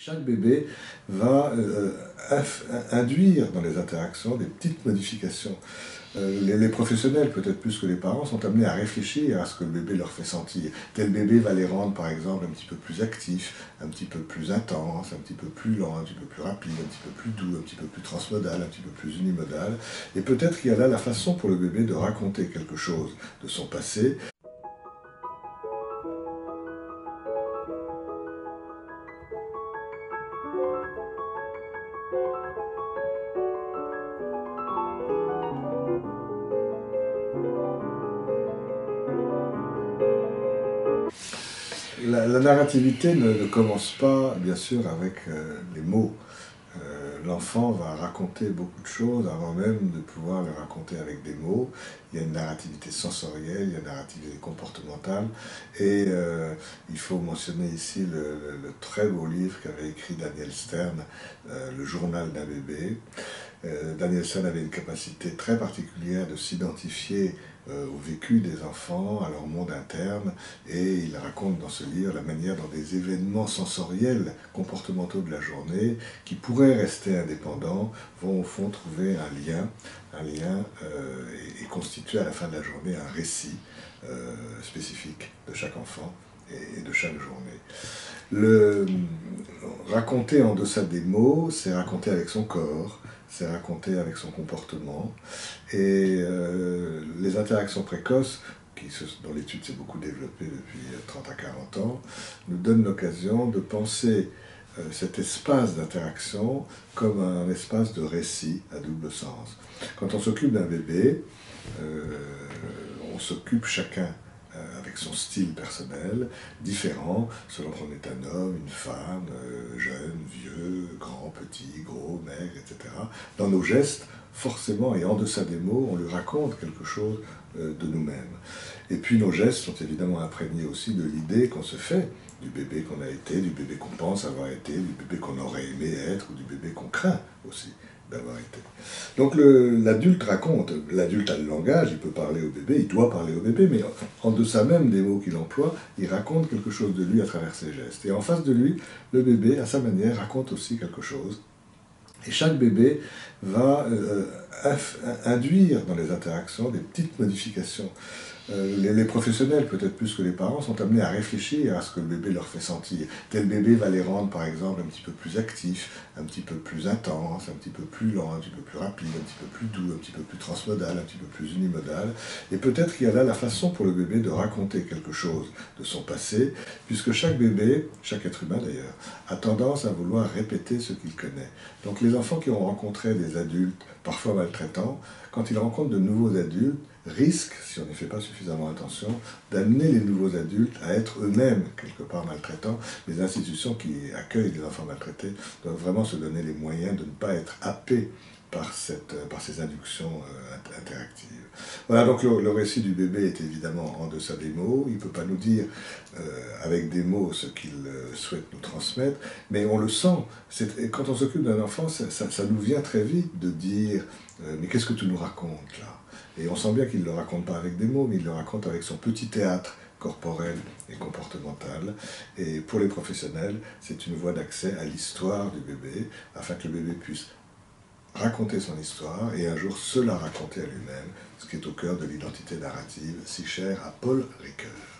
Chaque bébé va induire dans les interactions des petites modifications. Les professionnels, peut-être plus que les parents, sont amenés à réfléchir à ce que le bébé leur fait sentir. Tel bébé va les rendre, par exemple, un petit peu plus actifs, un petit peu plus intenses, un petit peu plus lents, un petit peu plus rapides, un petit peu plus doux, un petit peu plus transmodal, un petit peu plus unimodal. Et peut-être qu'il y a là la façon pour le bébé de raconter quelque chose de son passé. La narrativité ne commence pas, bien sûr, avec les mots. L'enfant va raconter beaucoup de choses avant même de pouvoir les raconter avec des mots. Il y a une narrativité sensorielle, il y a une narrativité comportementale. Et il faut mentionner ici le très beau livre qu'avait écrit Daniel Stern, Le journal d'un bébé. Daniel Stern avait une capacité très particulière de s'identifier au vécu des enfants, à leur monde interne, et il raconte dans ce livre la manière dont des événements sensoriels, comportementaux de la journée, qui pourraient rester indépendants, vont au fond trouver un lien et constituer à la fin de la journée un récit spécifique de chaque enfant et de chaque journée. Le raconter en deçà des mots, c'est raconter avec son corps, c'est raconter avec son comportement. Et les interactions précoces, dont l'étude s'est beaucoup développée depuis 30 à 40 ans, nous donnent l'occasion de penser cet espace d'interaction comme un espace de récit à double sens. Quand on s'occupe d'un bébé, on s'occupe chacun avec son style personnel, différent, selon qu'on est un homme, une femme, jeune, vieux, grand, petit, gros, maigre, etc. Dans nos gestes, forcément, et en deçà des mots, on lui raconte quelque chose de nous-mêmes. Et puis nos gestes sont évidemment imprégnés aussi de l'idée qu'on se fait du bébé qu'on a été, du bébé qu'on pense avoir été, du bébé qu'on aurait aimé être, ou du bébé qu'on craint aussi d'avoir été. Donc l'adulte raconte, l'adulte a le langage, il peut parler au bébé, il doit parler au bébé, mais en deçà même des mots qu'il emploie, il raconte quelque chose de lui à travers ses gestes. Et en face de lui, le bébé, à sa manière, raconte aussi quelque chose. Et chaque bébé va induire dans les interactions des petites modifications. Les professionnels, peut-être plus que les parents, sont amenés à réfléchir à ce que le bébé leur fait sentir. Tel bébé va les rendre, par exemple, un petit peu plus actifs, un petit peu plus intenses, un petit peu plus lents, un petit peu plus rapides, un petit peu plus doux, un petit peu plus transmodal, un petit peu plus unimodal. Et peut-être qu'il y a là la façon pour le bébé de raconter quelque chose de son passé, puisque chaque bébé, chaque être humain d'ailleurs, a tendance à vouloir répéter ce qu'il connaît. Donc les enfants qui ont rencontré des adultes, parfois maltraitants, quand ils rencontrent de nouveaux adultes, risquent, si on n'y fait pas suffisamment attention, d'amener les nouveaux adultes à être eux-mêmes quelque part maltraitants. Les institutions qui accueillent des enfants maltraités doivent vraiment se donner les moyens de ne pas être happés par ces inductions interactives. Voilà, donc le récit du bébé est évidemment en deçà des mots. Il ne peut pas nous dire avec des mots ce qu'il souhaite nous transmettre, mais on le sent. Quand on s'occupe d'un enfant, ça nous vient très vite de dire mais qu'est-ce que tu nous racontes là? Et on sent bien qu'il ne le raconte pas avec des mots, mais il le raconte avec son petit théâtre corporel et comportemental. Et pour les professionnels, c'est une voie d'accès à l'histoire du bébé, afin que le bébé puisse raconter son histoire et un jour se la raconter à lui-même, ce qui est au cœur de l'identité narrative si chère à Paul Ricoeur.